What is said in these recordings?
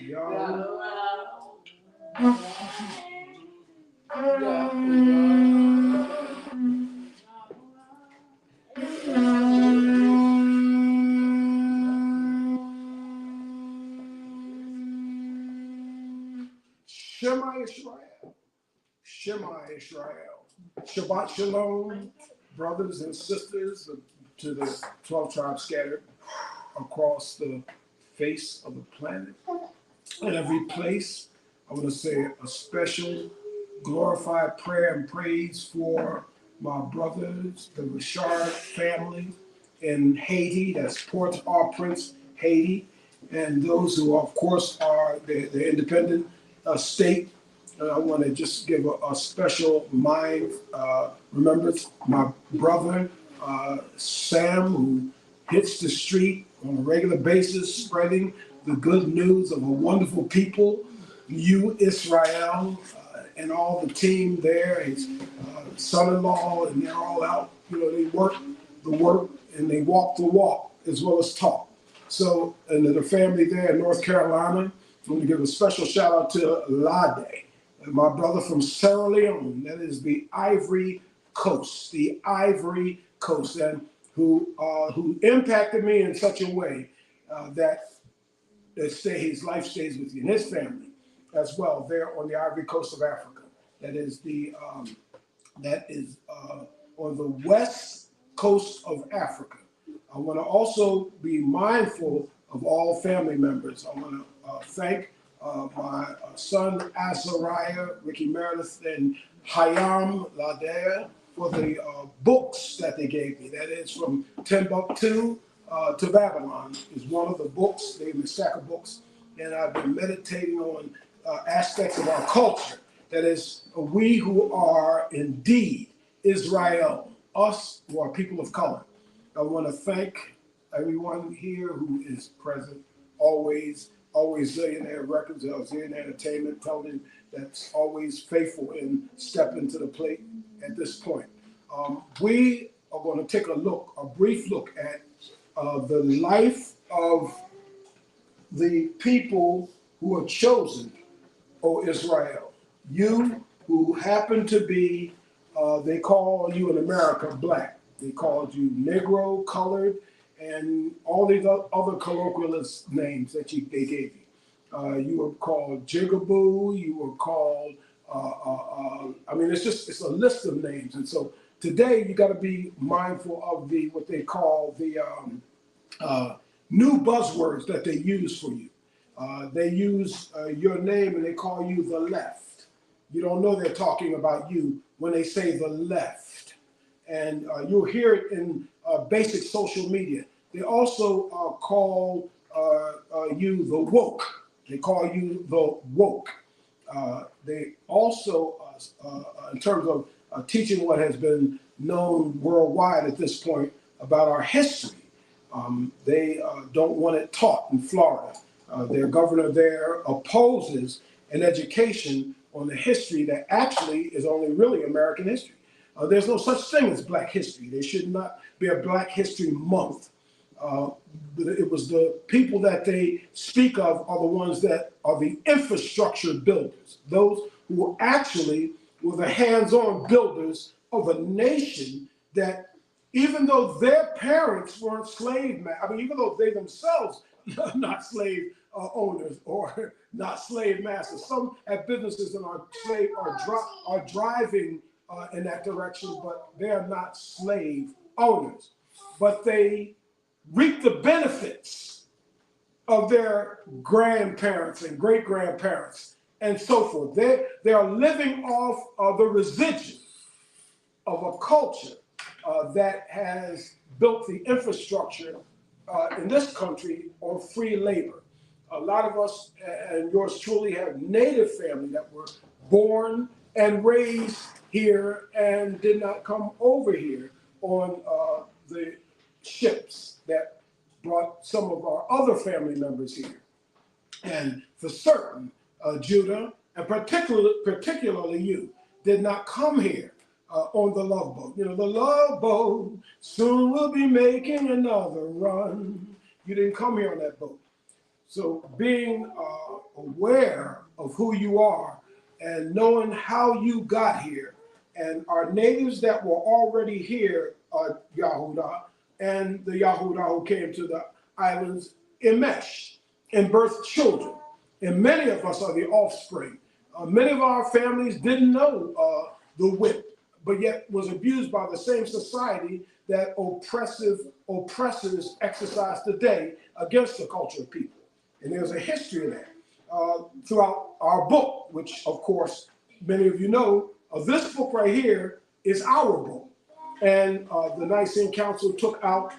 Shema Israel. Shema Israel. Shabbat Shalom, brothers and sisters to the 12 tribes scattered across the face of the planet. In every place, I want to say a special glorified prayer and praise for my brothers, the Richard family in Haiti, that's Port-au-Prince, Haiti, and those who, of course, are the independent state. I want to just give a special remembrance. My brother, Sam, who hits the street on a regular basis, spreading the good news of a wonderful people, you, Israel, and all the team there, his son-in-law, and they're all out. They work the work and they walk the walk as well as talk. So, and the family there in North Carolina, I want to give a special shout out to Lade, my brother from Sierra Leone, that is the Ivory Coast, and who impacted me in such a way that life stays with you and his family as well there on the Ivory Coast of Africa. That is on the west coast of Africa. I want to also be mindful of all family members. I want to thank my son Azariah, Ricky Meredith, and Hayam Ladea for the books that they gave me. That is from Timbuktu to Babylon is one of the books. They gave me a stack of books, and I've been meditating on aspects of our culture. That is, we who are indeed Israel, us who are people of color. I want to thank everyone here who is present, always Zillionaire Records, Zillionaire Entertainment, television, that's always faithful in stepping to the plate at this point. We are going to take a brief look at the life of the people who are chosen, O Israel. You who happen to be, they call you in America black. They called you Negro, colored, and all these other colloquialist names that they gave you. You were called Jigaboo, you were called, it's a list of names. And so today you got to be mindful of what they call the new buzzwords that they use for you. They use your name and they call you the left. You don't know they're talking about you when they say the left. And you'll hear it in basic social media. They also call you the woke. They call you the woke. They also, in terms of teaching what has been known worldwide at this point about our history, they don't want it taught in Florida. Their governor there opposes an education on the history that actually is only really American history. There's no such thing as Black history. There should not be a Black History Month. It was the people that they speak of are the ones that are the infrastructure builders, those who actually were the hands-on builders of a nation that, even though their parents weren't even though they themselves are not slave owners or not slave masters, some have businesses and are driving in that direction, but they are not slave owners. But they reap the benefits of their grandparents and great-grandparents and so forth. They are living off of the residuals of a culture that has built the infrastructure in this country on free labor. A lot of us, and yours truly, have native family that were born and raised here and did not come over here on the ships that brought some of our other family members here. And for certain, Judah, and particularly you, did not come here on the Love Boat. The Love Boat soon will be making another run. You didn't come here on that boat. So being aware of who you are and knowing how you got here, and our natives that were already here, Yahudah, and the Yahudah who came to the islands enmeshed and birthed children. And many of us are the offspring. Many of our families didn't know the whip, but yet was abused by the same society that oppressors exercise today against the culture of people. And there's a history of that throughout our book, which, of course, many of you know. This book right here is our book. And the Nicene Council took out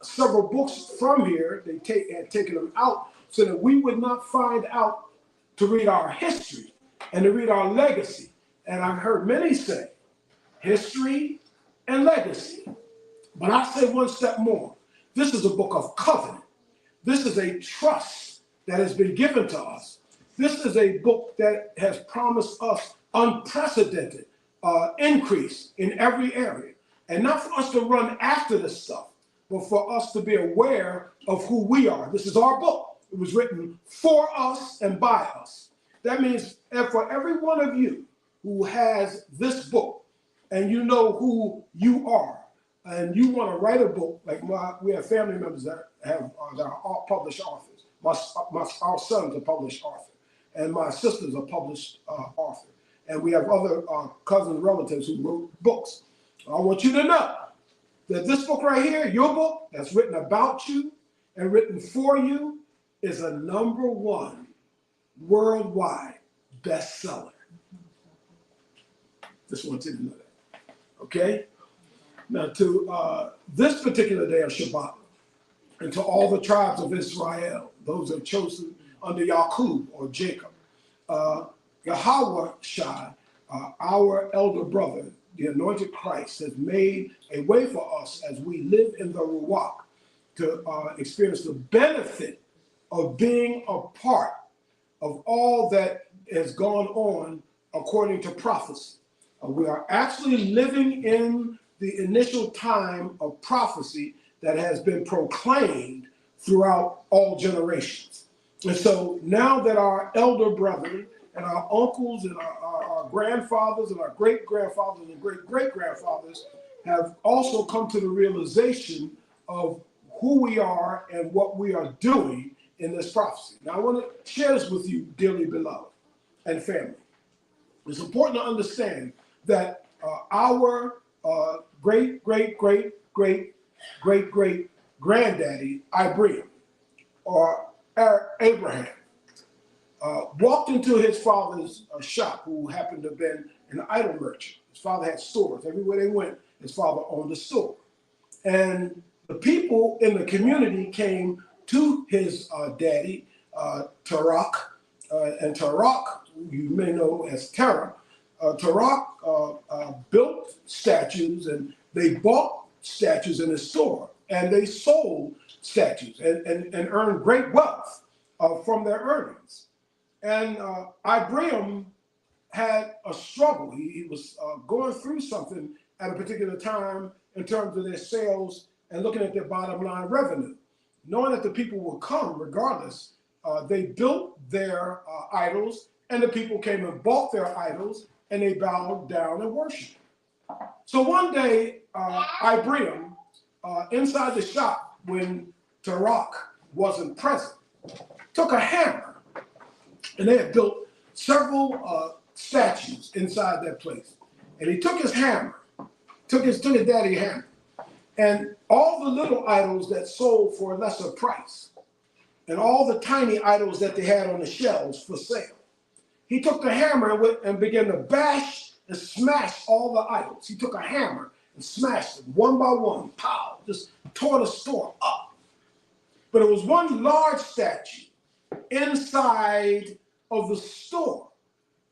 several books from here. They had taken them out so that we would not find out to read our history and to read our legacy. And I've heard many say history and legacy. But I say one step more. This is a book of covenant. This is a trust that has been given to us. This is a book that has promised us unprecedented increase in every area. And not for us to run after this stuff, but for us to be aware of who we are. This is our book. It was written for us and by us. That means that for every one of you who has this book and you know who you are, and you want to write a book, like we have family members that are published authors. Our son's a published author, and my sister's a published author. And we have other cousins, relatives who wrote books. I want you to know that this book right here, your book, that's written about you and written for you, is a #1 worldwide bestseller. Just want you to know that. Okay? Now, to this particular day of Shabbat, and to all the tribes of Israel, those are chosen under Yaqub or Jacob, Yahweh Shai, our elder brother, the anointed Christ, has made a way for us as we live in the Ruach to experience the benefit of being a part of all that has gone on according to prophecy. We are actually living in the initial time of prophecy that has been proclaimed throughout all generations. And so now that our elder brethren and our uncles and our grandfathers and our great-grandfathers and great-great-grandfathers have also come to the realization of who we are and what we are doing in this prophecy. Now, I want to share this with you, dearly beloved and family. It's important to understand that our great-great-great-great-great-granddaddy, Ibrahim, or Abraham, walked into his father's shop, who happened to have been an idol merchant. His father had stores. Everywhere they went, his father owned a store. And the people in the community came to his daddy, Tarak, and Tarak, you may know as Terah. Tarak built statues, and they bought statues in his store, and they sold statues and earned great wealth from their earnings. And Ibrahim had a struggle. He was going through something at a particular time in terms of their sales and looking at their bottom line revenue. Knowing that the people would come regardless, they built their idols, and the people came and bought their idols, and they bowed down and worshiped. So one day, Ibrahim, inside the shop when Tarak wasn't present, took a hammer, and they had built several statues inside that place. And he took his hammer, took his daddy hammer, and all the little idols that sold for a lesser price, and all the tiny idols that they had on the shelves for sale. He took the hammer and began to bash and smash all the idols. He took a hammer and smashed them one by one, pow, just tore the store up. But it was one large statue inside of the store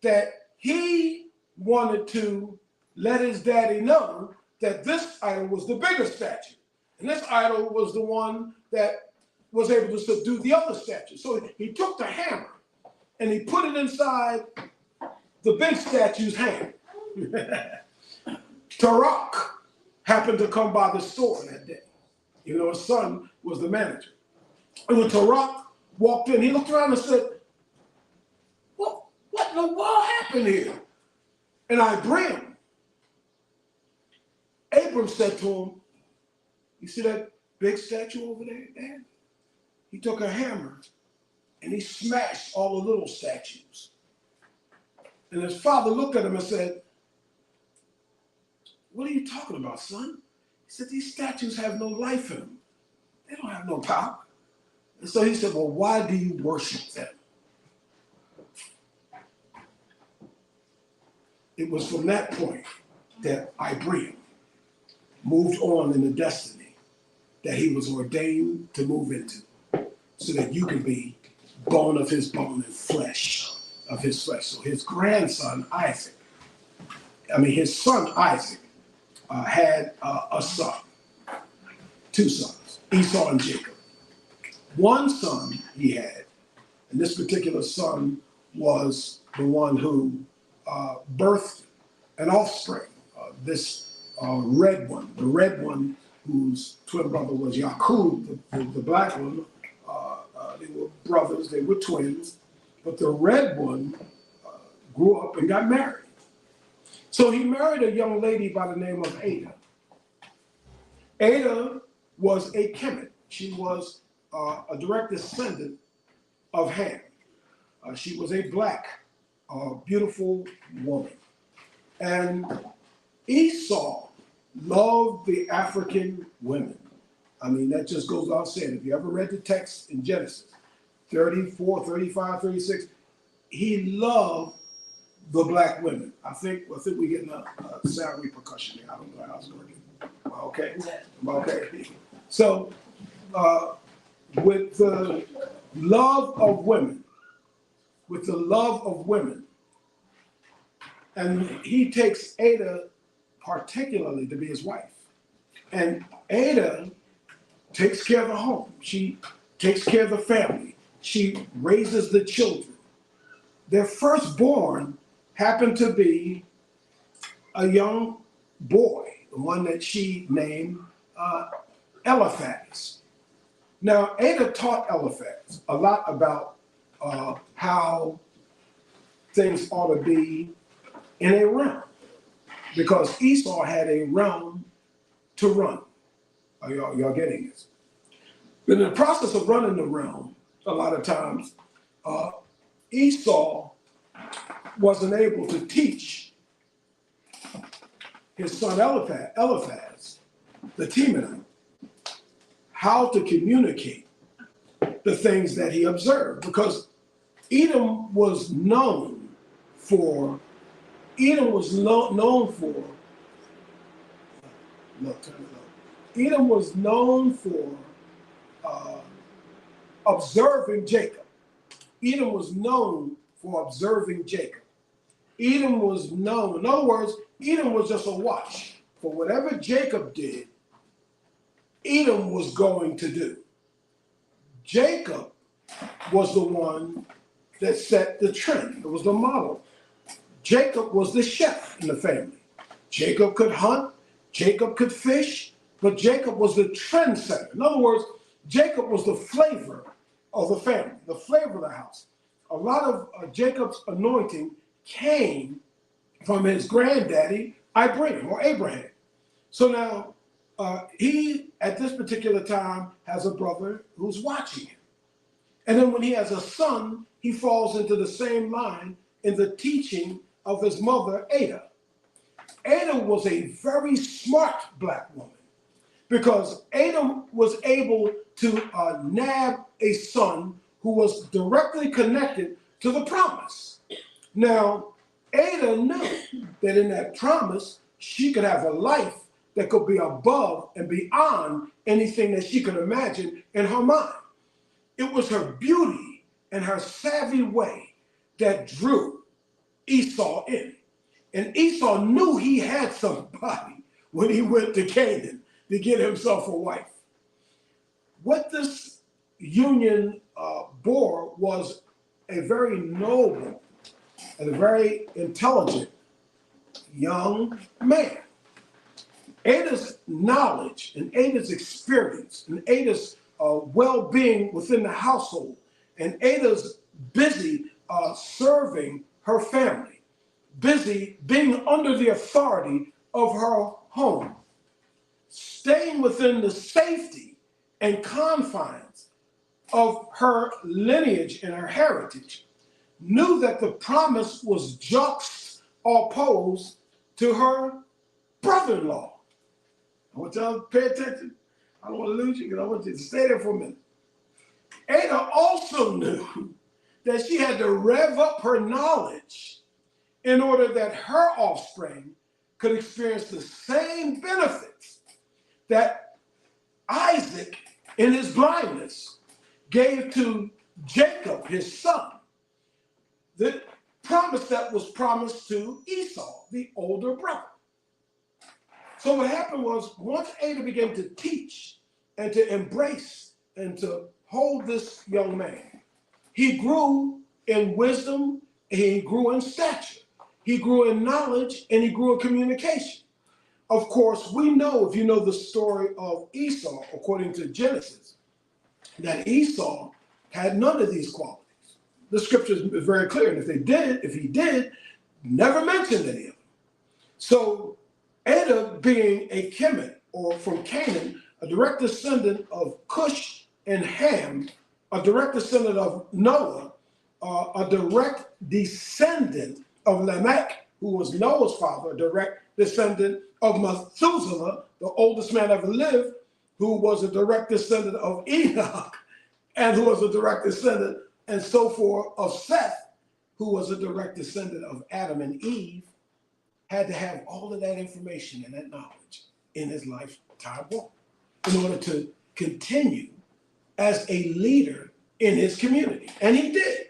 that he wanted to let his daddy know that this idol was the bigger statue. And this idol was the one that was able to subdue the other statue. So he took the hammer and he put it inside the big statue's hand. Tarak happened to come by the store that day, even though his son was the manager. And when Tarak walked in. He looked around and said, what in the world happened here? And Abram said to him, you see that big statue over there, Dad? He took a hammer and he smashed all the little statues. And his father looked at him and said, what are you talking about, son? He said, these statues have no life in them. They don't have no power. And so he said, well, why do you worship them? It was from that point that Abram moved on in the destiny that he was ordained to move into, so that you can be bone of his bone and flesh of his flesh. So his grandson, his son Isaac, had a son, two sons, Esau and Jacob. One son he had, and this particular son was the one who birthed an offspring, the red one whose twin brother was Yaakov, the black one. They were brothers, they were twins, but the red one grew up and got married. So he married a young lady by the name of Ada. Ada was a Kemet. She was a direct descendant of Ham. She was a black, beautiful woman. And Esau loved the African women. I mean, that just goes without saying. If you ever read the text in Genesis 34, 35, 36, he loved the black women. I think we're getting a sound repercussion here. I don't know how it's going to get. Okay? Okay. So, with the love of women, and he takes Ada particularly to be his wife. And Ada takes care of the home. She takes care of the family. She raises the children. Their firstborn happened to be a young boy, the one that she named Eliphaz. Now, Ada taught Eliphaz a lot about how things ought to be in a realm, because Esau had a realm to run. Are y'all getting this? But in the process of running the realm, a lot of times, Esau wasn't able to teach his son Eliphaz, the Temanite, how to communicate the things that he observed, because Edom was known for observing Jacob. Edom was known for observing Jacob. Edom was known, in other words, Edom was just a watch for whatever Jacob did, Edom was going to do. Jacob was the one that set the trend. It was the model. Jacob was the chef in the family. Jacob could hunt, Jacob could fish, but Jacob was the trendsetter. In other words, Jacob was the flavor of the family, the flavor of the house. A lot of Jacob's anointing came from his granddaddy, Abraham. So now, he, at this particular time, has a brother who's watching him. And then when he has a son, he falls into the same line in the teaching of his mother, Ada. Ada was a very smart black woman, because Ada was able to nab a son who was directly connected to the promise. Now, Ada knew that in that promise, she could have a life that could be above and beyond anything that she could imagine in her mind. It was her beauty and her savvy way that drew Esau in. And Esau knew he had somebody when he went to Canaan to get himself a wife. What this union bore was a very noble and a very intelligent young man. Ada's knowledge and Ada's experience and Ada's well-being within the household And Ada's busy serving her family, busy being under the authority of her home, staying within the safety and confines of her lineage and her heritage, knew that the promise was juxtaposed to her brother-in-law. I want y'all to pay attention. I don't want to lose you because I want you to stay there for a minute. Ada also knew that she had to rev up her knowledge in order that her offspring could experience the same benefits that Isaac, in his blindness, gave to Jacob, his son. The promise that was promised to Esau, the older brother. So what happened was, once Ada began to teach and to embrace and to hold this young man, he grew in wisdom, and he grew in stature, he grew in knowledge, and he grew in communication. Of course, we know, if you know the story of Esau, according to Genesis, that Esau had none of these qualities. The scripture is very clear, and if he did, never mentioned any of them. So Ada, being a Kemet, or from Canaan, a direct descendant of Cush and Ham, a direct descendant of Noah, a direct descendant of Lamech, who was Noah's father, a direct descendant of Methuselah, the oldest man ever lived, who was a direct descendant of Enoch, and who was a direct descendant, and so forth, of Seth, who was a direct descendant of Adam and Eve, had to have all of that information and that knowledge in his lifetime walk in order to continue as a leader in his community. And he did.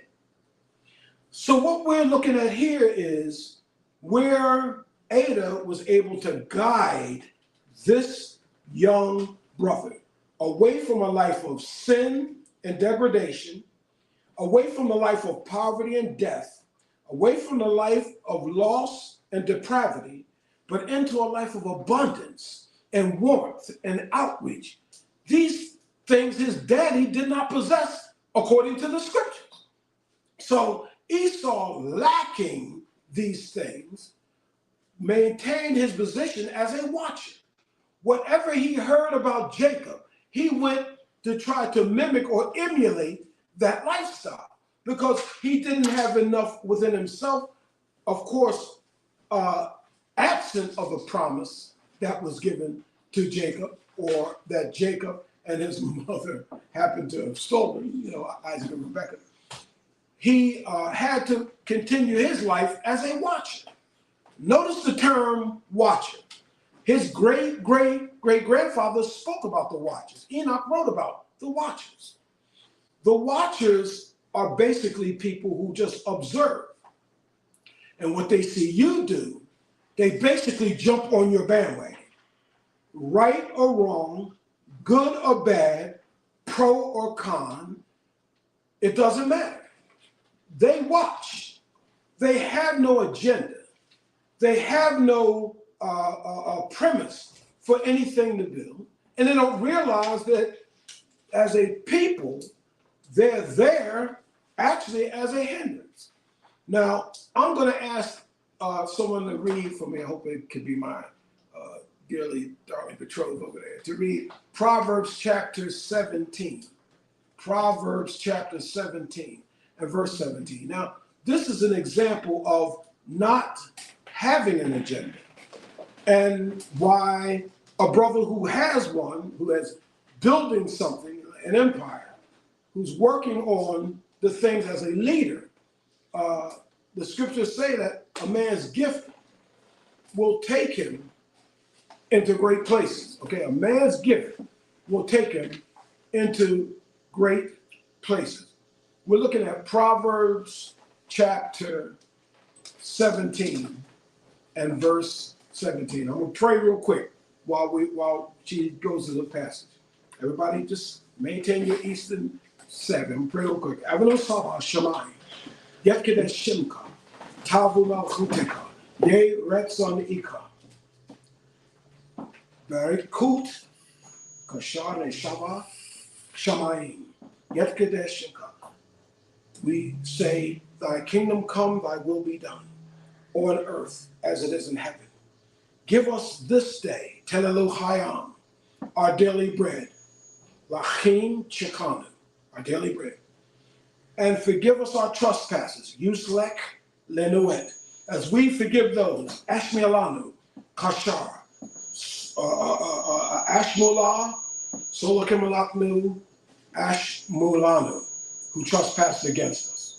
So what we're looking at here is where Ada was able to guide this young brother away from a life of sin and degradation, away from a life of poverty and death, away from the life of loss and depravity, but into a life of abundance and warmth and outreach. These things his daddy did not possess according to the scriptures. So Esau, lacking these things, maintained his position as a watcher. Whatever he heard about Jacob, he went to try to mimic or emulate that lifestyle because he didn't have enough within himself, of course, absent of a promise that was given to Jacob, or that Jacob and his mother happened to have stolen, Isaac and Rebekah. He had to continue his life as a watcher. Notice the term watcher. His great-great-great-grandfather spoke about the watchers. Enoch wrote about the watchers. The watchers are basically people who just observe. And what they see you do, they basically jump on your bandwagon. Right or wrong, good or bad, pro or con, it doesn't matter. They watch. They have no agenda. They have no premise for anything to do. And they don't realize that as a people, they're there actually as a hindrance. Now, I'm going to ask someone to read for me. I hope it could be my dearly darling betrothed over there, to read Proverbs chapter 17. Proverbs chapter 17 and verse 17. Now, this is an example of not having an agenda, and why a brother who has one, who is building something, an empire, who's working on the things as a leader, the scriptures say that a man's gift will take him into great places. Okay, a man's gift will take him into great places. We're looking at Proverbs chapter 17 and verse 17. I'm going to pray real quick while she goes to the passage. Everybody just maintain your Eastern 7. Pray real quick. Avalo Saba Shamai. Yetkedesh Shimka. Tavu Malchuteka. Ye Retson Ika. Berikut Kashar Shava Shamayim. Yetkedesh Shimka. we say, thy kingdom come, thy will be done, on earth as it is in heaven. Give us this day, Telelu Hayam, our daily bread, Lachim Chikanu, our daily bread. And forgive us our trespasses, Yuslek Lenuet, as we forgive those, Ashmelanu, Kashar, Ashmullah, Solakimalaknu, Ashmulanu, who trespassed against us.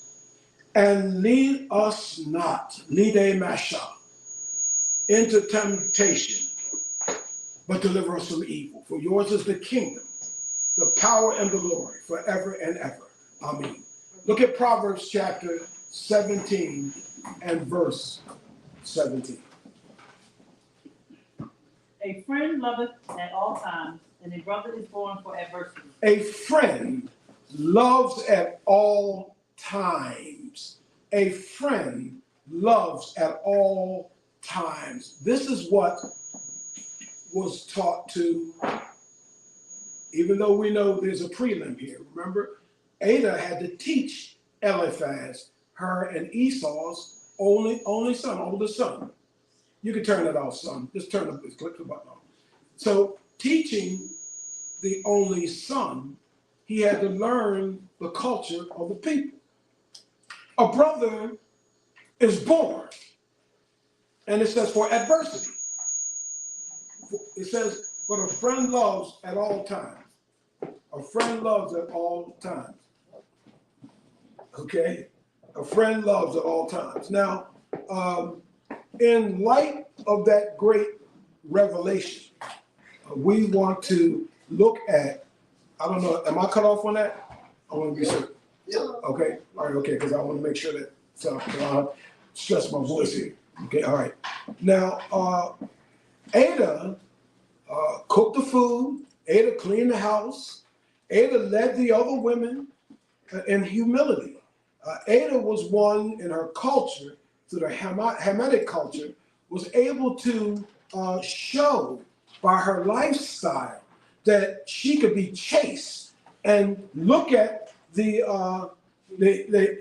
And lead us not, Lide Masha, into temptation, but deliver us from evil. For yours is the kingdom, the power, and the glory, forever and ever. Amen. Look at Proverbs chapter 17 and verse 17. A friend loveth at all times, and a brother is born for adversity. A friend loves at all times. A friend loves at all times. This is what was taught to, even though we know there's a prelim here. Remember, Ada had to teach Eliphaz, her and Esau's oldest son. You can turn it off, son. Just click the button off. So teaching the only son, he had to learn the culture of the people. A brother is born, and it says for adversity. It says, but a friend loves at all times. A friend loves at all times. Okay? A friend loves at all times. Now, in light of that great revelation, we want to look at, I don't know, am I cut off on that? I want to be sure. Okay, all right, okay, because I want to make sure that, so I don't stress my voice here. Okay, all right. Now, Ada cooked the food, Ada cleaned the house, Ada led the other women in humility. Ada was one in her culture, through the Hamitic culture, was able to show by her lifestyle that she could be chaste and look at the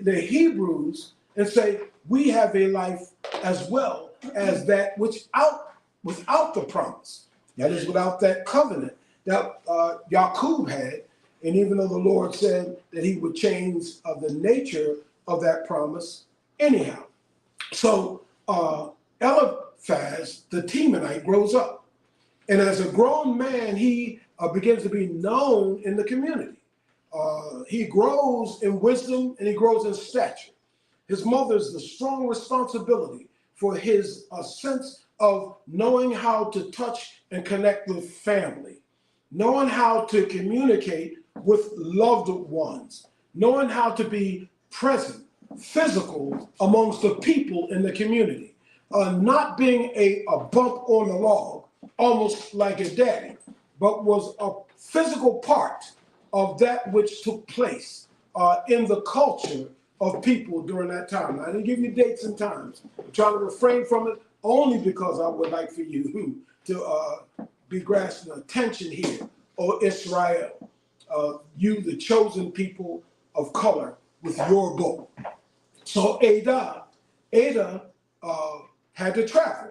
Hebrews and say, we have a life as well as that without the promise. That is without that covenant that Yaqub had. And even though the Lord said that he would change the nature of that promise anyhow. So Eliphaz, the Temanite, grows up. And as a grown man, he begins to be known in the community. He grows in wisdom and he grows in stature. His mother's the strong responsibility for his sense of knowing how to touch and connect with family, knowing how to communicate with loved ones, knowing how to be present, physical amongst the people in the community, not being a bump on the log, almost like a daddy, but was a physical part of that which took place in the culture of people during that time. Now, I didn't give you dates and times. I'm trying to refrain from it only because I would like for you to be grasping attention here, O Israel, you, the chosen people of color, with your book. So Ada had to travel.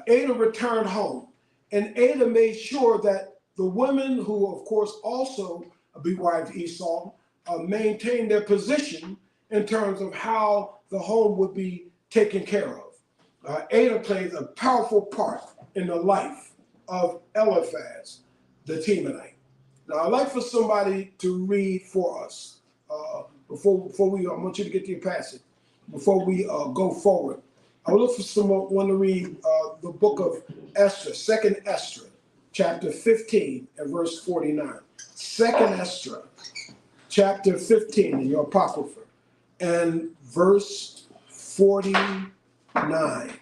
Ada returned home, and Ada made sure that the women who, of course, also bewives Esau, maintained their position in terms of how the home would be taken care of. Ada plays a powerful part in the life of Eliphaz, the Temanite. Now, I'd like for somebody to read for us before we. I want you to get to your passage before we go forward. I would look for someone to read the book of Esther, 2nd Esther, chapter 15 and verse 49. 2nd Esther, chapter 15 in your Apocrypha, and verse 49.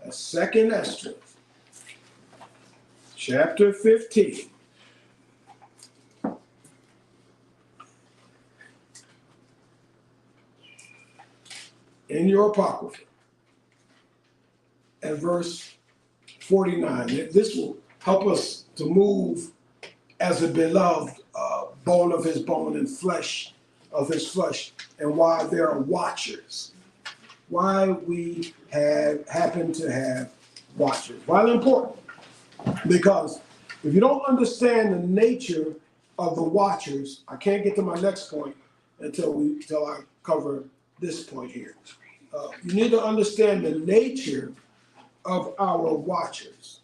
That's 2nd Esther, chapter 15. In your Apocrypha, and verse 49. This will help us to move as a beloved bone of his bone and flesh of his flesh, and why there are watchers. Why we happen to have watchers. Why they're important? Because if you don't understand the nature of the watchers, I can't get to my next point until I cover this point here. You need to understand the nature of our watchers.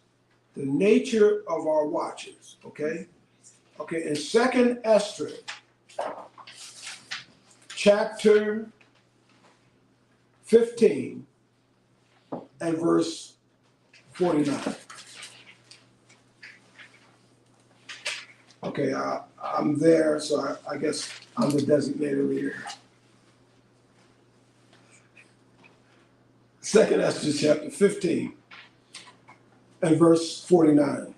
The nature of our watchers, okay? Okay, in 2nd Esther, chapter 15 and verse 49. Okay, I'm there, so I guess I'm the designated reader. 2nd Esther chapter 15 and verse 49.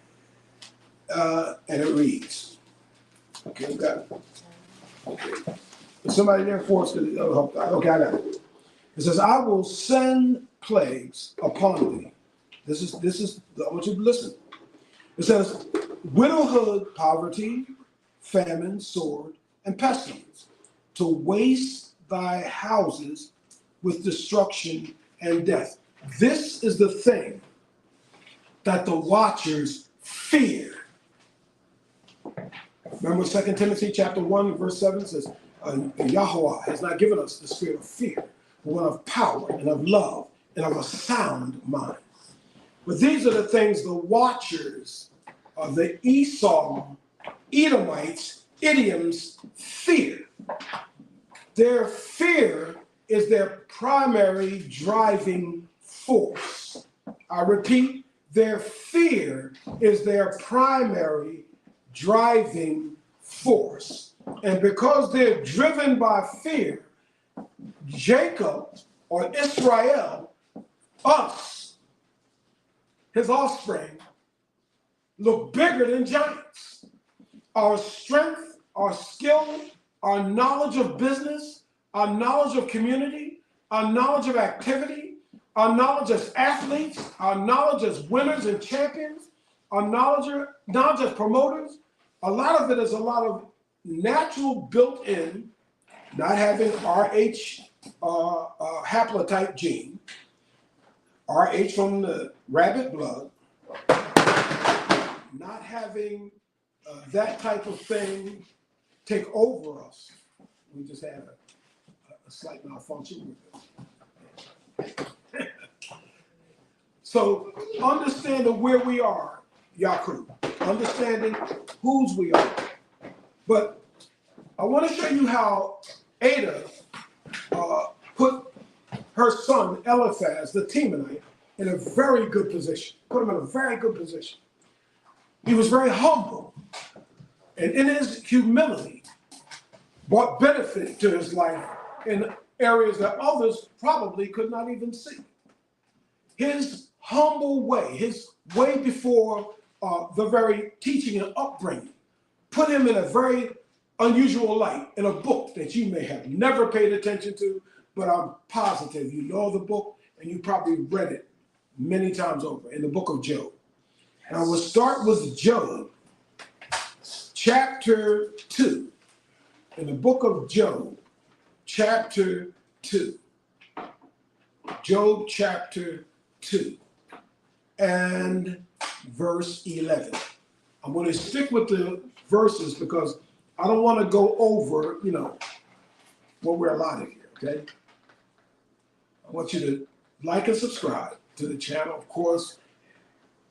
And it reads, okay, we got it. Okay. Is somebody there for us? Okay, I got it. It says, I will send plagues upon thee. I want you to listen. It says, widowhood, poverty, famine, sword, and pestilence, to waste thy houses with destruction and death. This is the thing that the watchers fear. Remember 2 Timothy chapter 1, verse 7 says, Yahweh has not given us the spirit of fear, but one of power and of love and of a sound mind. But these are the things the watchers of the Esau, Edomites, idioms fear. Their fear is their primary driving force. I repeat, their fear is their primary driving force. And because they're driven by fear, Jacob or Israel, us, his offspring, look bigger than giants. Our strength, our skill, our knowledge of business, our knowledge of community, our knowledge of activity, our knowledge as athletes, our knowledge as winners and champions, our knowledge as promoters, a lot of it is a lot of natural built-in, not having RH haplotype gene, RH from the rabbit blood, not having that type of thing take over us. We just had a slight malfunction with it. So understanding where we are, Yaakov, understanding whose we are. But I want to show you how Ada put her son Eliphaz, the Temanite, in a very good position. Put him in a very good position. He was very humble, and in his humility, brought benefit to his life in areas that others probably could not even see. His humble way, his way before the very teaching and upbringing, put him in a very unusual light in a book that you may have never paid attention to, but I'm positive you know the book and you probably read it many times over, in the book of Job. And I will start with Job, chapter 2. In the book of Job, chapter 2. Job chapter 2 and verse 11. I'm going to stick with the verses because I don't want to go over, what we're allotted here, okay? I want you to like and subscribe to the channel. Of course,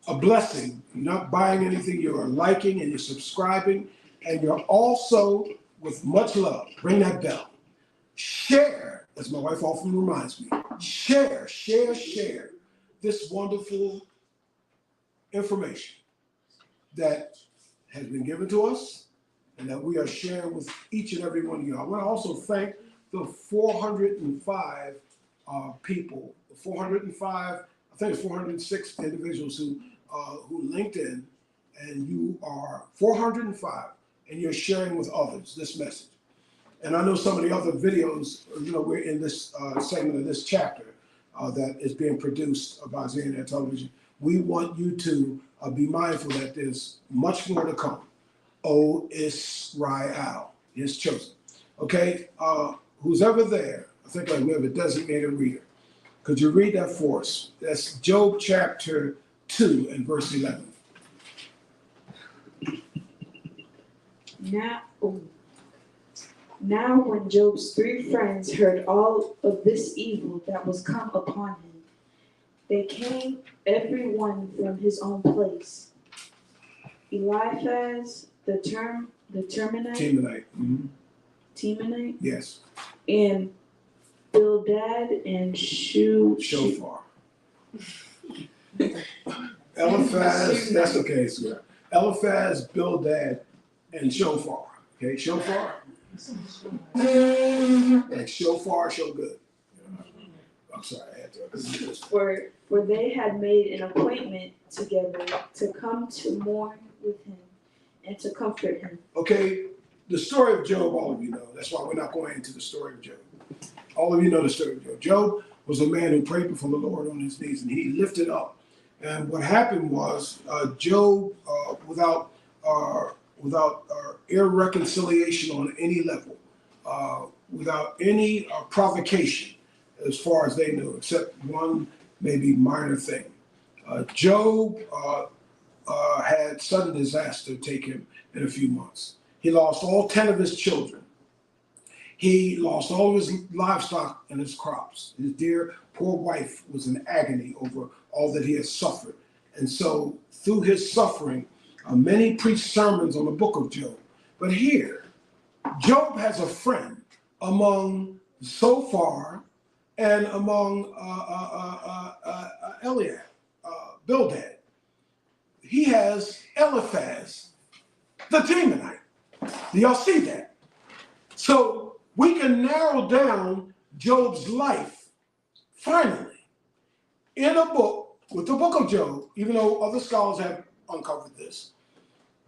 a blessing. You're not buying anything. You're liking and you're subscribing. And you're also, with much love, ring that bell. Share, as my wife often reminds me, share this wonderful information that has been given to us and that we are sharing with each and every one of you. I want to also thank the 405 people, 405, I think it's 406 individuals who linked in, and you are 405, and you're sharing with others this message. And I know some of the other videos, we're in this segment of this chapter that is being produced by Zion Television. We want you to be mindful that there's much more to come. O Israel, his chosen. Okay, who's ever there, I think like we have a designated reader. Could you read that for us? That's Job chapter 2 and verse 11. Now when Job's 3 friends heard all of this evil that was come upon him, they came every one from his own place. Eliphaz the Temanite. Mm-hmm. Temanite, Yes. and Bildad and Shofar. Eliphaz, that's okay, sir. Eliphaz, Bildad, and Shofar. Okay, Shofar? Like shofar, show good. I'm sorry, I had to. for they had made an appointment together to come to mourn with him and to comfort him. Okay, the story of Job, all of you know. That's why we're not going into the story of Job. All of you know the story of Job. Job was a man who prayed before the Lord on his knees, and he lifted up. And what happened was Job, without irreconciliation on any level, without any provocation, as far as they knew, except one maybe minor thing. Job had sudden disaster take him in a few months. He lost all 10 of his children. He lost all of his livestock and his crops. His dear, poor wife was in agony over all that he had suffered. And so through his suffering, many preached sermons on the book of Job. But here, Job has a friend among Zophar and among Eliab, Bildad. He has Eliphaz, the Temanite. Do y'all see that? So we can narrow down Job's life, finally, in a book, with the book of Job, even though other scholars have uncovered this,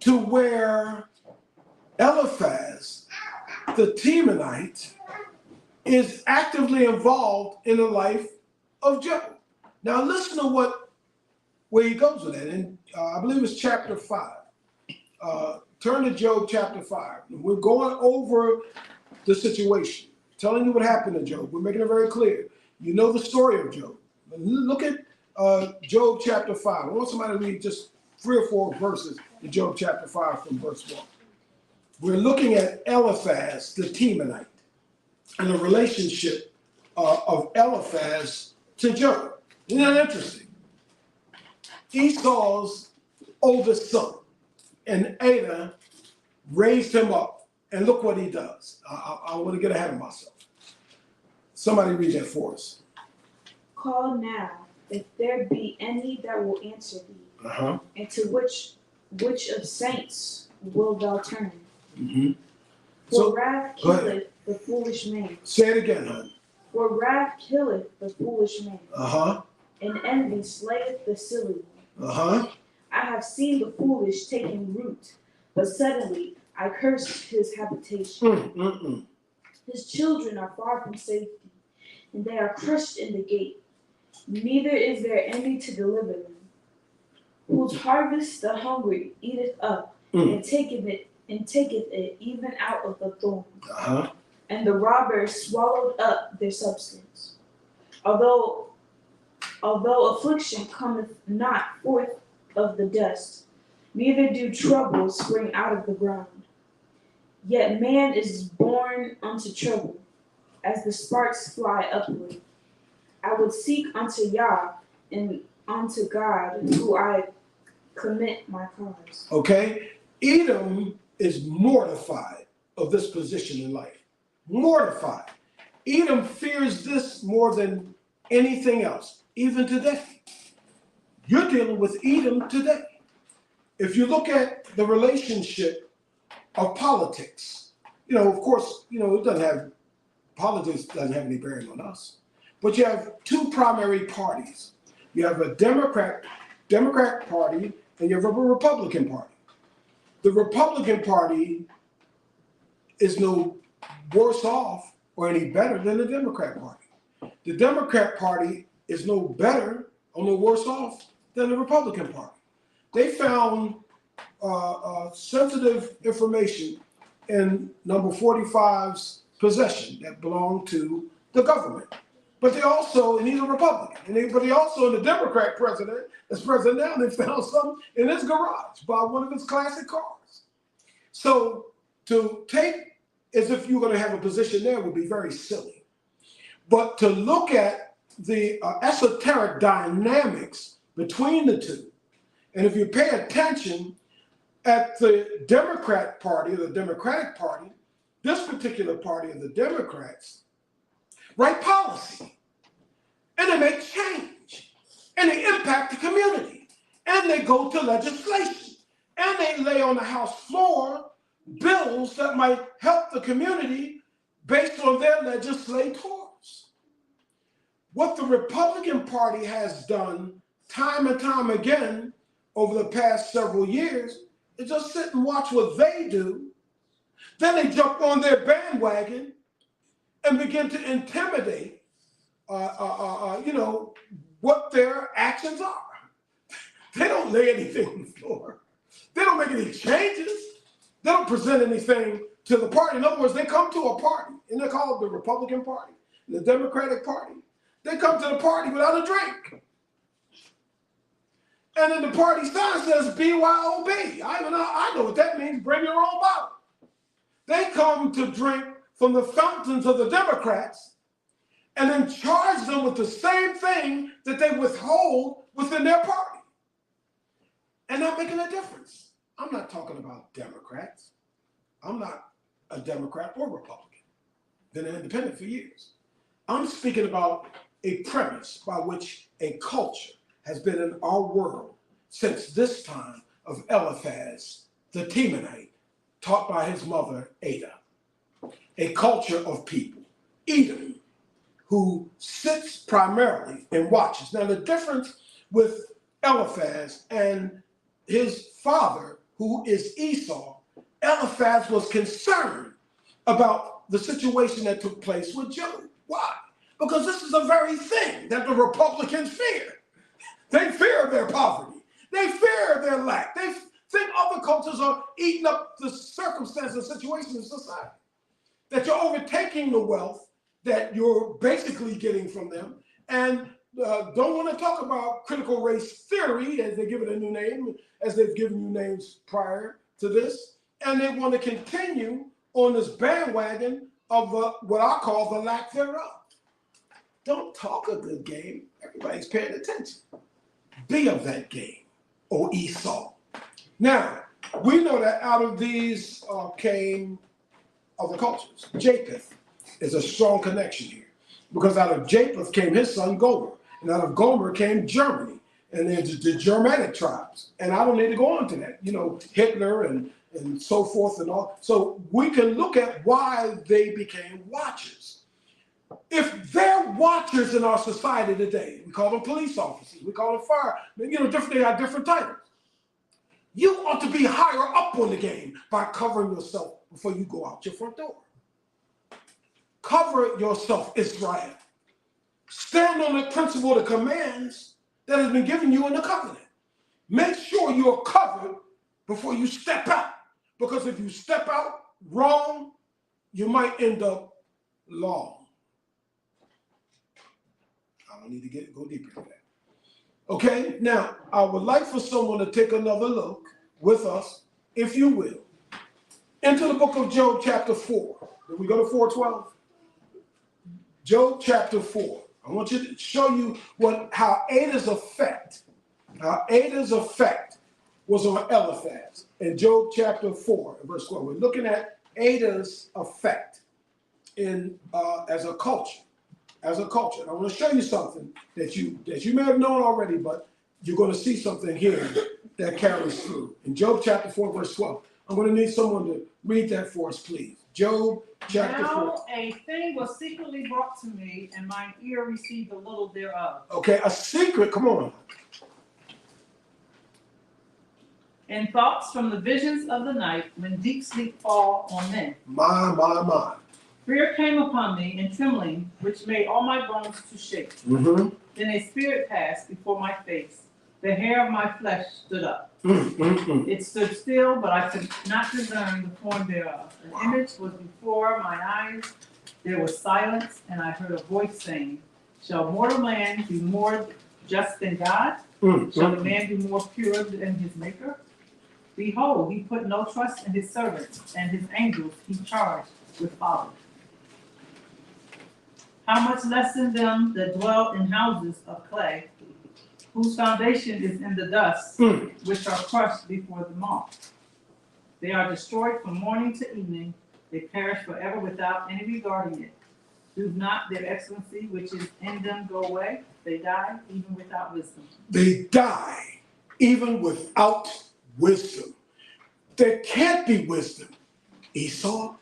to where Eliphaz, the Temanite, is actively involved in the life of Job. Now listen to where he goes with that. And I believe it's chapter 5. Turn to Job chapter 5. We're going over the situation, telling you what happened to Job. We're making it very clear. You know the story of Job. Look at Job chapter 5. I want somebody to read just 3 or 4 verses in Job chapter 5 from verse 1. We're looking at Eliphaz, the Temanite, and the relationship of Eliphaz to Job. Isn't that interesting? Esau's oldest son, and Ada raised him up, and look what he does. I want to get ahead of myself. Somebody read that for us. Call now, if there be any that will answer thee, and to which of saints wilt thou turn? Mm-hmm. For wrath killeth the foolish man. Say it again, hon. For wrath killeth the foolish man. And envy slayeth the silly one. I have seen the foolish taking root, but suddenly I cursed his habitation. His children are far from safety, and they are crushed in the gate. Neither is there any to deliver them. Whose harvest the hungry eateth up, and taketh it even out of the thorns. And the robbers swallowed up their substance. Although affliction cometh not forth of the dust, neither do troubles spring out of the ground. Yet man is born unto trouble, as the sparks fly upward. I would seek unto Yah and unto God, who I commit my cause. Okay, Edom is mortified of this position in life. Mortified. Edom fears this more than anything else, even today. You're dealing with Edom today. If you look at the relationship of politics, of course, politics doesn't have any bearing on us. But you have 2 primary parties. You have a Democrat Party, and you have a Republican Party. The Republican Party is no worse off or any better than the Democrat Party. The Democrat Party is no better or no worse off than the Republican Party. They found sensitive information in number 45's possession that belonged to the government. But they also, and he's a Republican, but he also, the Democrat president, that's president now, they found something in his garage by one of his classic cars. So to take as if you're going to have a position there would be very silly. But to look at the esoteric dynamics between the two, and if you pay attention at the Democrat Party, or the Democratic Party, this particular party of the Democrats write policy, and they make change, and they impact the community, and they go to legislation, and they lay on the House floor bills that might help the community based on their legislators. What the Republican Party has done time and time again over the past several years is just sit and watch what they do. Then they jump on their bandwagon and begin to intimidate, what their actions are. They don't lay anything on the floor. They don't make any changes. They don't present anything to the party. In other words, they come to a party, and they call it the Republican Party, the Democratic Party. They come to the party without a drink. And then the party sign says BYOB. I know what that means, bring your own bottle. They come to drink from the fountains of the Democrats and then charge them with the same thing that they withhold within their party. And not making a difference. I'm not talking about Democrats. I'm not a Democrat or Republican. Been an independent for years. I'm speaking about a premise by which a culture has been in our world since this time of Eliphaz, the Temanite, taught by his mother, Ada. A culture of people, Edom, who sits primarily and watches. Now, the difference with Eliphaz and his father, who is Esau, Eliphaz was concerned about the situation that took place with Job. Why? Because this is the very thing that the Republicans fear. They fear their poverty. They fear their lack. They think other cultures are eating up the circumstances and situations in society. That you're overtaking the wealth that you're basically getting from them, and don't want to talk about critical race theory, as they give it a new name, as they've given you names prior to this, and they want to continue on this bandwagon of what I call the lack thereof. Don't talk a good game. Everybody's paying attention. Be of that game, O Esau. Now, we know that out of these came other cultures. Japheth is a strong connection here, because out of Japheth came his son Gomer, and out of Gomer came Germany, and then the Germanic tribes. And I don't need to go on to that, Hitler and so forth and all. So we can look at why they became watchers. If they're watchers in our society today, we call them police officers, we call them fire, they have different titles. You ought to be higher up on the game by covering yourself before you go out your front door. Cover yourself, Israel. Stand on the principle of the commands that has been given you in the covenant. Make sure you're covered before you step out. Because if you step out wrong, you might end up long. I don't need to go deeper into that. Okay, now I would like for someone to take another look with us, if you will, into the book of Job chapter 4. Did we go to 4:12? Job chapter 4. I want you to show you how Ada's effect was on Eliphaz in Job chapter 4, verse 12. We're looking at Ada's effect as a culture. As a culture. And I want to show you something that you may have known already, but you're going to see something here that carries through. In Job chapter 4, verse 12. I'm going to need someone to read that for us, please. Job chapter 4. Now a thing was secretly brought to me, and mine ear received a little thereof. Okay, a secret, come on. And thoughts from the visions of the night, when deep sleep fall on men. My. Fear came upon me, and trembling, which made all my bones to shake. Mm-hmm. Then a spirit passed before my face. The hair of my flesh stood up. It stood still, but I could not discern the form thereof. An image was before my eyes, There was silence, and I heard a voice saying, shall mortal man be more just than God? Shall the man be more pure than his maker? Behold, he put no trust in his servants, and his angels he charged with folly. How much less in them that dwell in houses of clay, whose foundation is in the dust, which are crushed before the moth. They are destroyed from morning to evening. They perish forever without any regarding it. Do not their excellency which is in them go away? They die even without wisdom. They die even without wisdom. There can't be wisdom, Esau,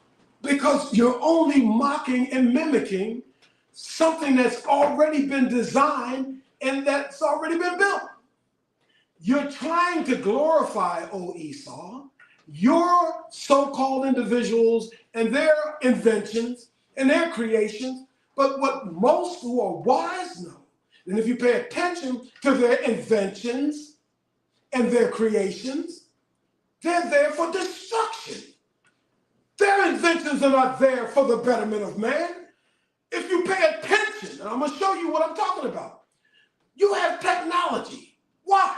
because you're only mocking and mimicking something that's already been designed and that's already been built. You're trying to glorify, O Esau, your so-called individuals and their inventions and their creations, but what most who are wise know, and if you pay attention to their inventions and their creations, they're there for destruction. Their inventions are not there for the betterment of man. If you pay attention, and I'm going to show you what I'm talking about, you have technology. Why?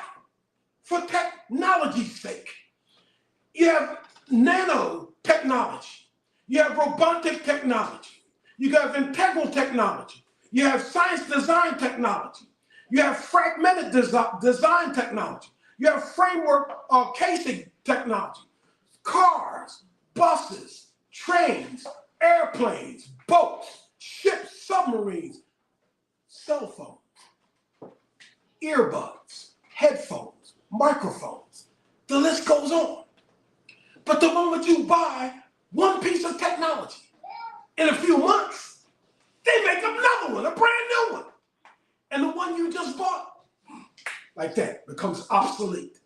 For technology's sake. You have nanotechnology. You have robotic technology. You have integral technology. You have science design technology. You have fragmented design technology. You have framework casing technology. Cars, buses, trains, airplanes, boats, ships, submarines, cell phones, earbuds, headphones, microphones. The list goes on. But the moment you buy one piece of technology, in a few months, they make another one, a brand new one. And the one you just bought, like that, becomes obsolete.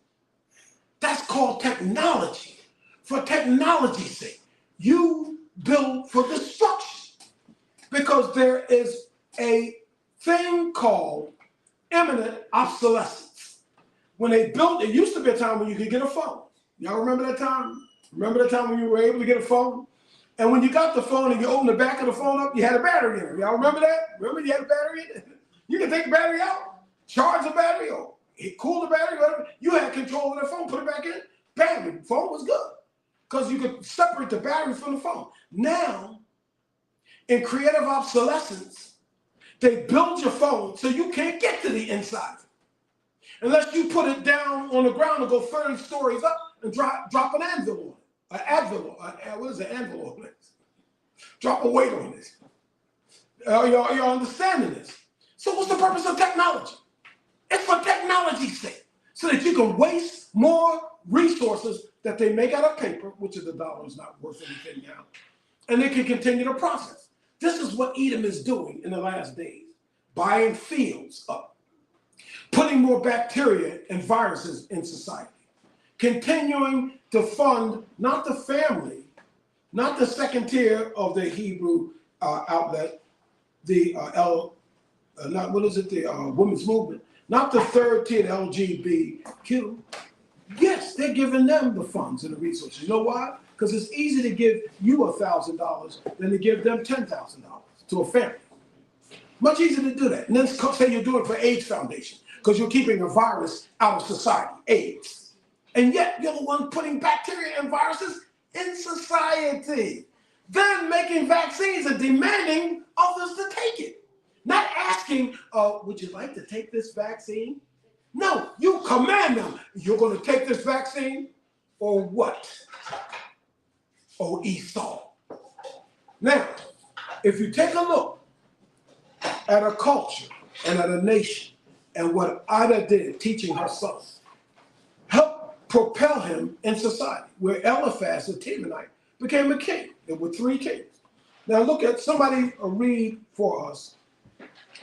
That's called technology. For technology's sake, you build for destruction. Because there is a thing called imminent obsolescence. When they built, it used to be a time when you could get a phone. Y'all remember that time? Remember the time when you were able to get a phone? And when you got the phone and you opened the back of the phone up, you had a battery in it. Y'all remember that? Remember you had a battery in it? You can take the battery out, charge the battery, or cool the battery, whatever. You had control of the phone, put it back in, bam, the phone was good. Because you could separate the battery from the phone. Now, in creative obsolescence, they build your phone so you can't get to the inside. Unless you put it down on the ground and go 30 stories up and drop an anvil on it. What is an anvil on it? Drop a weight on it. Y'all understanding this? So what's the purpose of technology? It's for technology's sake, so that you can waste more resources that they make out of paper, which is the dollar is not worth anything now, and they can continue the process. This is what Edom is doing in the last days, buying fields up, putting more bacteria and viruses in society, continuing to fund not the family, not the second tier of the Hebrew outlet, the women's movement, not the third tier, the LGBTQ. Yes, they're giving them the funds and the resources. You know why? Because it's easy to give you $1,000 than to give them $10,000 to a family. Much easier to do that. And then say you're doing it for AIDS Foundation because you're keeping a virus out of society, AIDS. And yet you're the one putting bacteria and viruses in society. Then making vaccines and demanding others to take it. Not asking, would you like to take this vaccine? No, you command them. You're going to take this vaccine or what? Oh, Esau. Now, if you take a look at a culture and at a nation and what Ida did teaching her son, helped propel him in society, where Eliphaz, the Temanite, became a king. There were 3 kings. Now look at somebody read for us.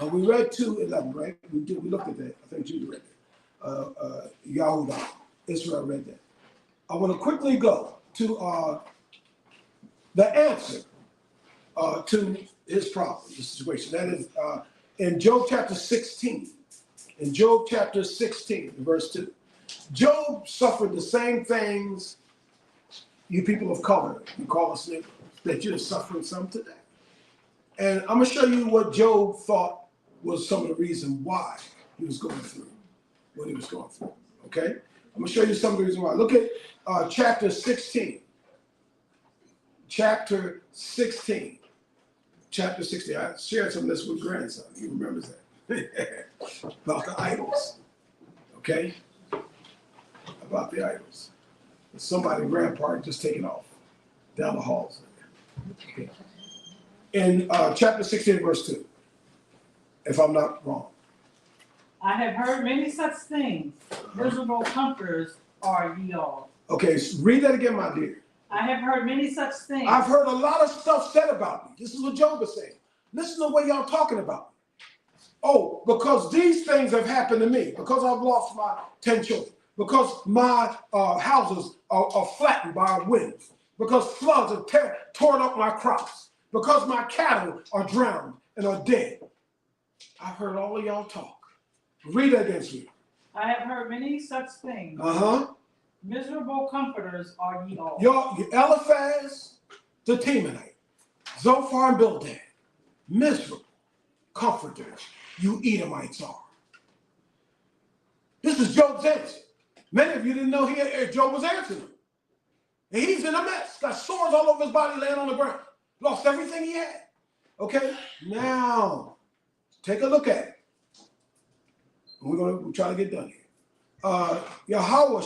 We read 2:11, right? We looked at that. I think Judah read that. Yahudah, Israel read that. I want to quickly go to the answer to his problem, the situation. That is in Job chapter 16. In Job chapter 16, verse 2. Job suffered the same things you people of color, you call us niggers, that you're suffering some today. And I'm going to show you what Job thought was some of the reason why he was going through what he was going through. Okay? I'm going to show you some of the reasons why. Look at chapter 16. Chapter 16. Chapter 16. I shared some of this with grandson. He remembers that. About the idols. Okay? About the idols. Somebody rampart just taking off down the halls. Okay. In chapter 16, verse 2, if I'm not wrong. I have heard many such things. Miserable comforters are ye all. Okay, so read that again, my dear. I have heard many such things. I've heard a lot of stuff said about me. This is what Job is saying. Listen to what y'all talking about. Oh, because these things have happened to me, because I've lost my 10 children, because my houses are flattened by winds, because floods have torn up my crops, because my cattle are drowned and are dead. I've heard all of y'all talk. Read that against me. I have heard many such things. Miserable comforters are ye all. Y'all, Eliphaz, the Temanite, Zophar and Bildad, miserable comforters you Edomites are. This is Job's answer. Many of you didn't know Job was answering him. And he's in a mess. Got sores all over his body, laying on the ground. Lost everything he had. Okay? Now, take a look at it. We'll try to get done here. Yahweh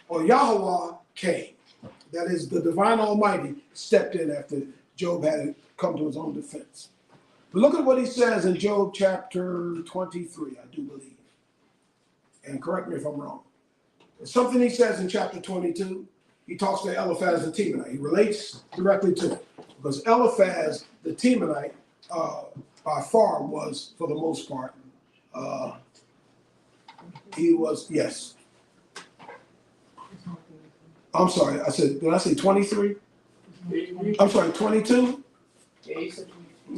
or Yahweh came. That is, the divine Almighty stepped in after Job had come to his own defense. But look at what he says in Job chapter 23, I do believe. And correct me if I'm wrong. There's something he says in chapter 22. He talks to Eliphaz the Temanite. He relates directly to it. Because Eliphaz the Temanite, by far, was, for the most part, he was, yes. I'm sorry, did I say 23? I'm sorry, 22?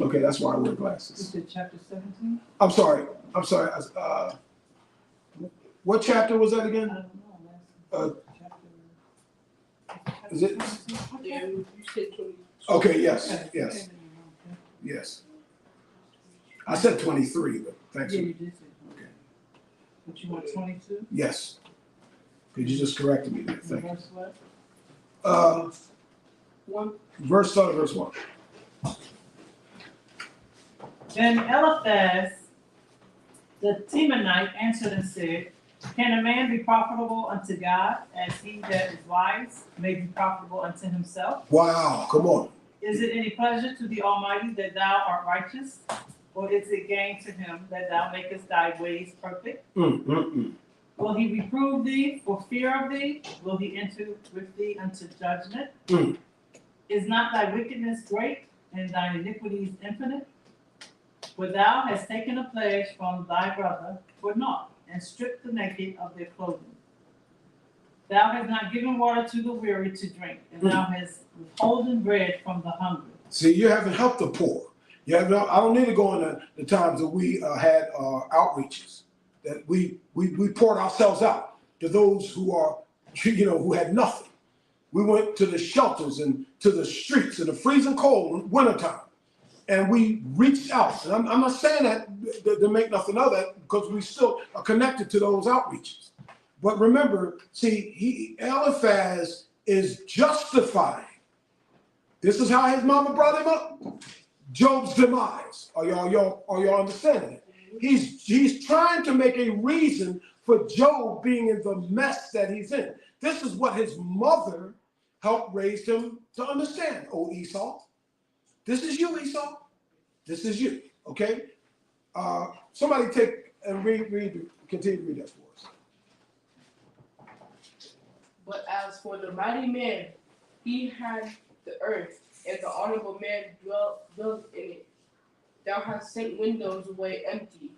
Okay, that's why I wear glasses. Is it chapter 17? I'm sorry. What chapter was that again? I don't know. Is it? Yeah, you said 20. Okay, yes. I said 23, but thanks. Yeah, you did say. Okay. But you want 22? Yes. Because you just corrected me there. Thank you. Verse what? 1. Verse 1. Then Eliphaz the Temanite answered and said, can a man be profitable unto God, as he that is wise may be profitable unto himself? Wow, come on. Is it any pleasure to the Almighty that thou art righteous? Or is it gain to him that thou makest thy ways perfect? Will he reprove thee for fear of thee? Will he enter with thee unto judgment? Is not thy wickedness great, and thine iniquities infinite? For thou hast taken a pledge from thy brother for naught, and stripped the naked of their clothing. Thou hast not given water to the weary to drink, and thou hast withholden bread from the hungry. See, you haven't helped the poor. I don't need to go into the times that we had outreaches, that we poured ourselves out to those who are, who had nothing. We went to the shelters and to the streets in the freezing cold in wintertime, and we reached out. And I'm not saying that to make nothing of that, because we still are connected to those outreaches. But remember, see, Eliphaz is justifying. This is how his mama brought him up. Job's demise. Are y'all understanding it? He's trying to make a reason for Job being in the mess that he's in. This is what his mother helped raise him to understand. Oh, Esau, this is you, Esau. This is you. Okay. Somebody take and continue to read that for us. But as for the mighty man, he had the earth, and the honorable man dwelt in it. Thou hast sent windows away empty,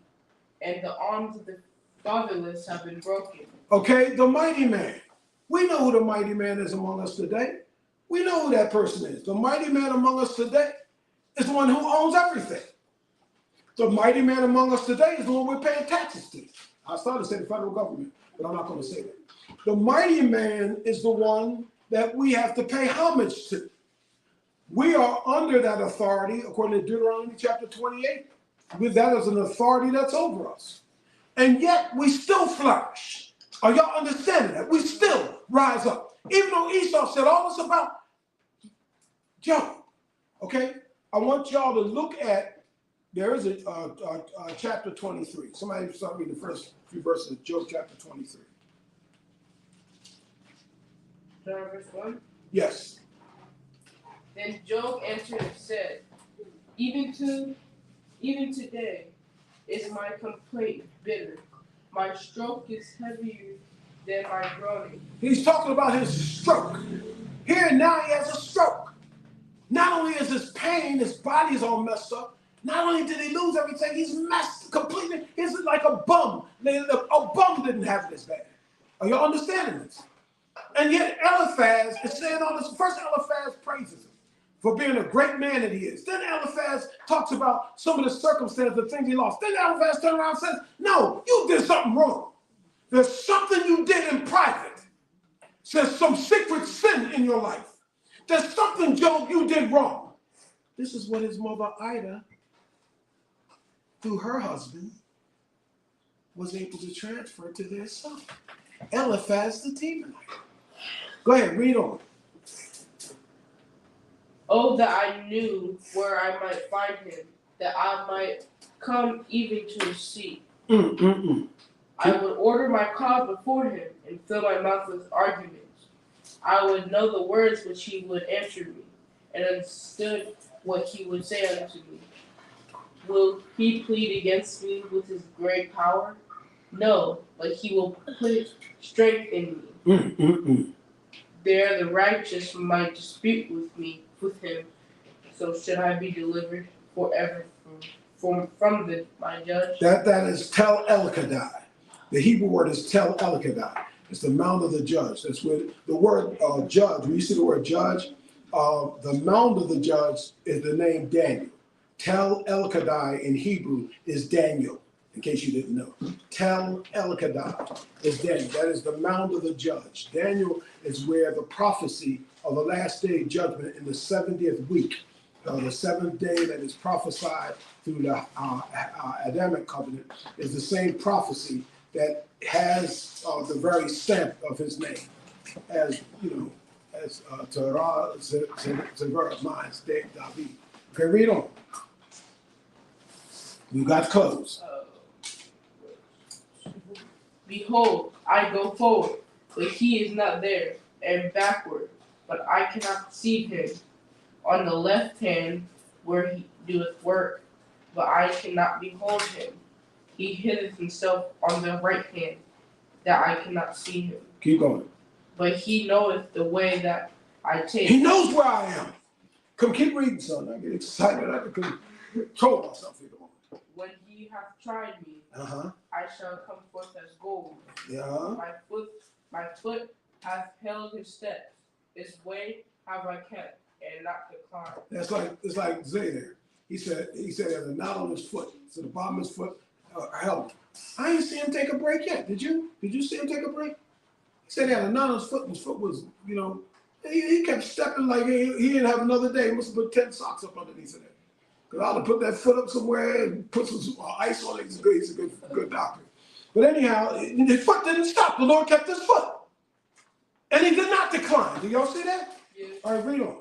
and the arms of the fatherless have been broken. Okay, the mighty man. We know who the mighty man is among us today. We know who that person is. The mighty man among us today is the one who owns everything. The mighty man among us today is the one we're paying taxes to. I started to say the federal government, but I'm not going to say that. The mighty man is the one that we have to pay homage to. We are under that authority, according to Deuteronomy chapter 28. With that as an authority that's over us. And yet we still flourish. Are y'all understanding that? We still rise up. Even though Esau said all this about Job. Okay? I want y'all to look at, there is a chapter 23. Somebody start reading the first few verses of Job chapter 23. Verse 1. Yes. Then Job answered and said, Even today is my complaint bitter. My stroke is heavier than my groaning. He's talking about his stroke. Here now he has a stroke. Not only is his pain, his body's all messed up. Not only did he lose everything, he's messed completely. He's like a bum. A bum didn't have it as bad. Are y'all understanding this? And yet Eliphaz is saying all this. First, Eliphaz praises him for being a great man that he is. Then Eliphaz talks about some of the circumstances, the things he lost. Then Eliphaz turns around and says, no, you did something wrong. There's something you did in private. There's some secret sin in your life. There's something, Job, you did wrong. This is what his mother Ida, through her husband, was able to transfer to their son. Eliphaz the Temanite. Go ahead, read on. Oh, that I knew where I might find him, that I might come even to his seat. I would order my cause before him and fill my mouth with arguments. I would know the words which he would answer me, and understood what he would say unto me. Will he plead against me with his great power? No, but he will put strength in me. There the righteous might dispute with him. So should I be delivered forever from my judge? That is Tel El-Kadai. The Hebrew word is Tel El-Kadai. It's the mound of the judge. That's where the word judge, when you see the word judge, the mound of the judge is the name Daniel. Tel El-Kadai in Hebrew is Daniel, in case you didn't know. Tel El-Kadai is Daniel. That is the mound of the judge. Daniel is where the prophecy of the last day judgment in the 70th week, the seventh day that is prophesied through the Adamic covenant, is the same prophecy that has the very stamp of his name, as you know, as Torah, Zevera, Mines, David. Okay, read on. We got close. Behold, I go forward, but he is not there, and backward, but I cannot see him. On the left hand, where he doeth work, but I cannot behold him. He hideth himself on the right hand, that I cannot see him. Keep going. But he knoweth the way that I take. He knows where I am. Come, keep reading, son. I get excited. I can control myself here. When he hath tried me, I shall come forth as gold. Yeah. My foot hath held his steps. His way have I kept, and not declined. That's like, it's like Zay there. He said there's a knot on his foot. So the bottom of his foot held. I didn't see him take a break yet. Did you? Did you see him take a break? He said he had a knot on his foot, and his foot was, you know, he kept stepping like he didn't have another day. He must have put 10 socks up underneath of that. Because I ought to put that foot up somewhere and put some ice on it. He's a good doctor. But anyhow, his foot didn't stop. The Lord kept his foot. And he did not decline. Do y'all see that? Yes. All right, read on.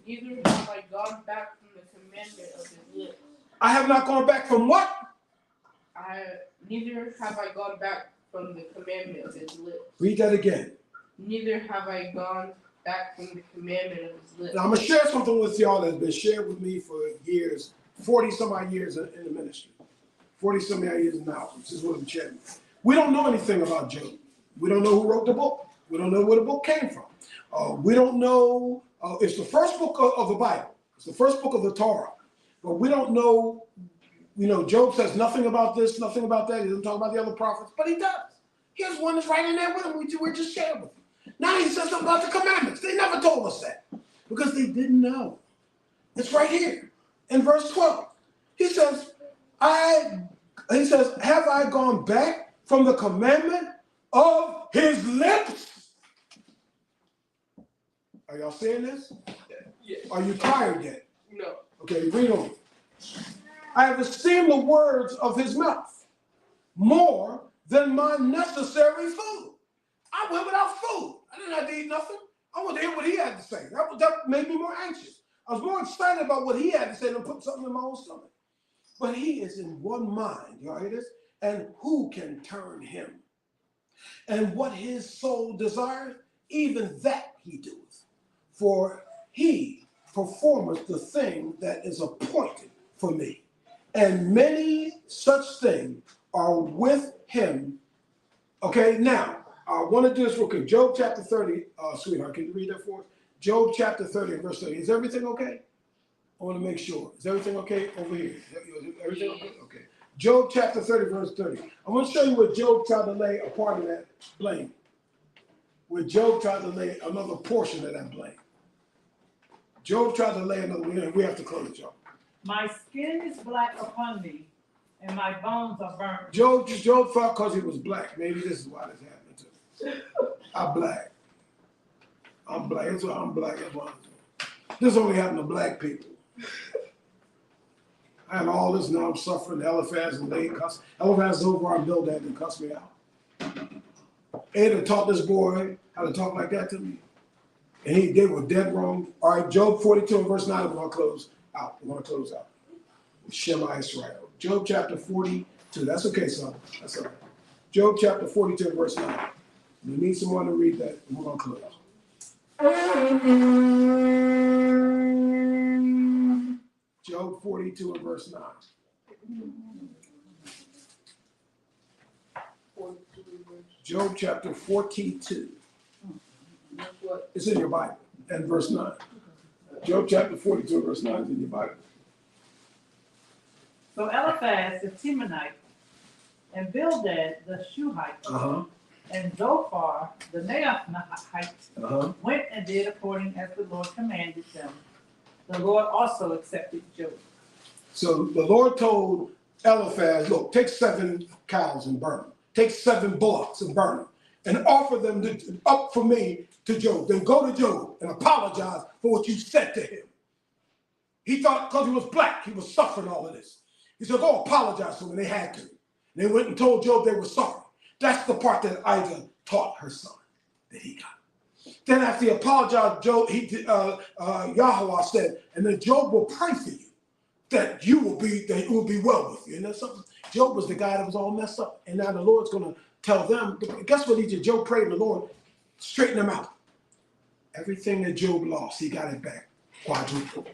Neither have I gone back from the commandment of his lips. I have not gone back from what? Neither have I gone back from the commandment of his lips. Read that again. Neither have I gone back from the commandment of his lips. Now, I'm going to share something with y'all that's been shared with me for years, 40-some-odd years in the ministry, 40-some-odd years in the outreach. This is what I'm sharing. We don't know anything about Job. We don't know who wrote the book. We don't know where the book came from. We don't know. It's the first book of the Bible. It's the first book of the Torah. But we don't know, you know, Job says nothing about this, nothing about that. He doesn't talk about the other prophets, but he does. Here's one that's right in there with him. We're just sharing with him. Now he says something about the commandments. They never told us that because they didn't know. It's right here in verse 12. He says, have I gone back from the commandment of his lips? Are y'all seeing this? Yes. Are you tired yet? No. Okay, read on. I have esteemed the words of his mouth more than my necessary food. I went without food. I didn't have to eat nothing. I wanted to hear what he had to say. That made me more anxious. I was more excited about what he had to say than put something in my own stomach. But he is in one mind. Y'all hear this? And who can turn him? And what his soul desires, even that he doeth. For he performeth the thing that is appointed for me. And many such things are with him. Okay, now, I want to do this real quick. Job chapter 30, sweetheart, can you read that for us? Job chapter 30 and verse 30. Is everything okay? I want to make sure. Is everything okay over here? Is everything okay? Okay. Job chapter 30, verse 30. I want to show you where Job tried to lay a part of that blame. Where Job tried to lay another portion of that blame. Job tried to lay another one. We have to close it, y'all. My skin is black upon me, and my bones are burnt. Job thought because he was black. Maybe this is why this happened to him. I'm black. That's why I'm black. This only happened to black people. I had all this, now I'm suffering. Eliphaz and they cuss. Eliphaz is over and Bildad and cuss me out. Ada taught this boy how to talk like that to me. And they were dead wrong. All right, Job 42 and verse 9, we're going to close out. Shema Israel. Job chapter 42. That's okay, son. That's all right. Job chapter 42 and verse 9. We need someone to read that, and we're going to close. Job 42 and verse 9. 42. Job chapter 42. What? It's in your Bible. And verse 9. Job chapter 42 and verse 9 is in your Bible. So Eliphaz the Temanite, and Bildad the Shuhite, and Zophar the Naamathite went and did according as the Lord commanded them. The Lord also accepted Job. So the Lord told Eliphaz, look, take 7 cows and burn them. Take 7 bullocks and burn them. And offer them up for me to Job. Then go to Job and apologize for what you said to him. He thought because he was black, he was suffering all of this. He said, go apologize to him, and they had to. They went and told Job they were sorry. That's the part that Ida taught her son that he got. Then after he apologized, Job, Yahweh said, and then Job will pray for you, that it will be well with you. And that's something. Job was the guy that was all messed up. And now the Lord's going to tell them, guess what he did? Job prayed and the Lord straightened him out. Everything that Job lost, he got it back quadruple.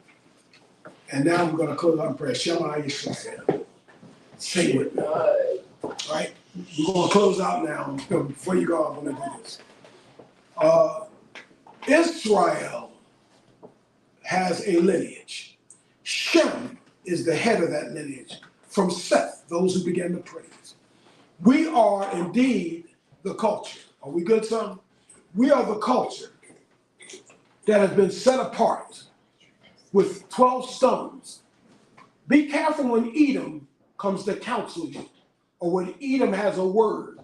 And now we're going to close our prayer. Shema Yisrael. Say it with me. All right? We're going to close out now. Before you go, I'm going to do this. Israel has a lineage. Shem is the head of that lineage. From Seth, those who began to praise. We are indeed the culture. Are we good, son? We are the culture that has been set apart with 12 stones. Be careful when Edom comes to counsel you, or when Edom has a word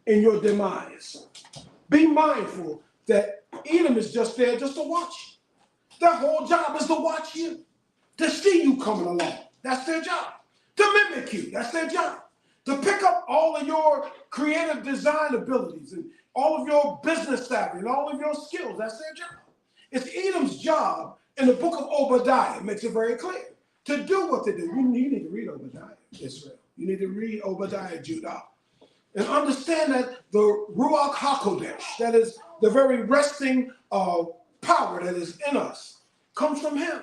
in your demise. Be mindful that Edom is just there just to watch you. Their whole job is to watch you, to see you coming along. That's their job. To mimic you. That's their job. To pick up all of your creative design abilities and all of your business savvy and all of your skills. That's their job. It's Edom's job. In the book of Obadiah, it makes it very clear to do what they do. You need to read Obadiah, Israel. You need to read Obadiah, Judah. And understand that the Ruach HaKodesh, that is the very resting power that is in us, comes from him.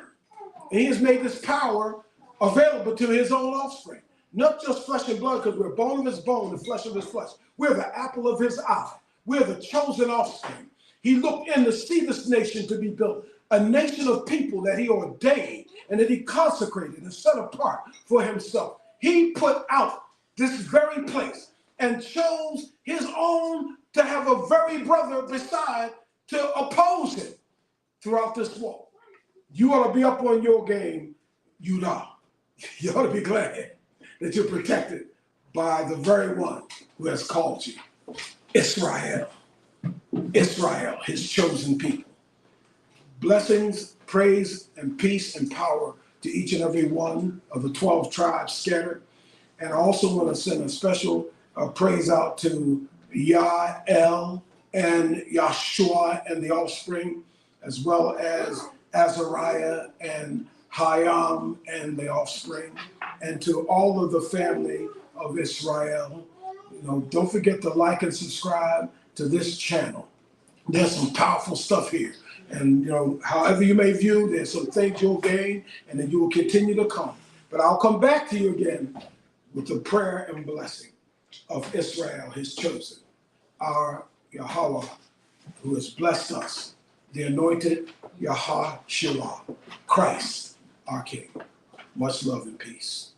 And he has made this power available to his own offspring. Not just flesh and blood, because we're bone of his bone and flesh of his flesh. We're the apple of his eye. We're the chosen offspring. He looked in to see this nation to be built, a nation of people that he ordained and that he consecrated and set apart for himself. He put out this very place and chose his own to have a very brother beside to oppose him throughout this walk. You ought to be up on your game, you know. You ought to be glad that you're protected by the very one who has called you. Israel, his chosen people. Blessings, praise, and peace and power to each and every one of the 12 tribes scattered. And I also want to send a special praise out to Yael and Yahshua and the offspring, as well as Azariah and Hayam and the offspring, and to all of the family of Israel. You know, don't forget to like and subscribe to this channel. There's some powerful stuff here. And, you know, however you may view, there's some things you'll gain, and then you will continue to come. But I'll come back to you again with the prayer and blessing of Israel, his chosen, our Yahweh, who has blessed us, the anointed Yahshua, Christ, our King. Much love and peace.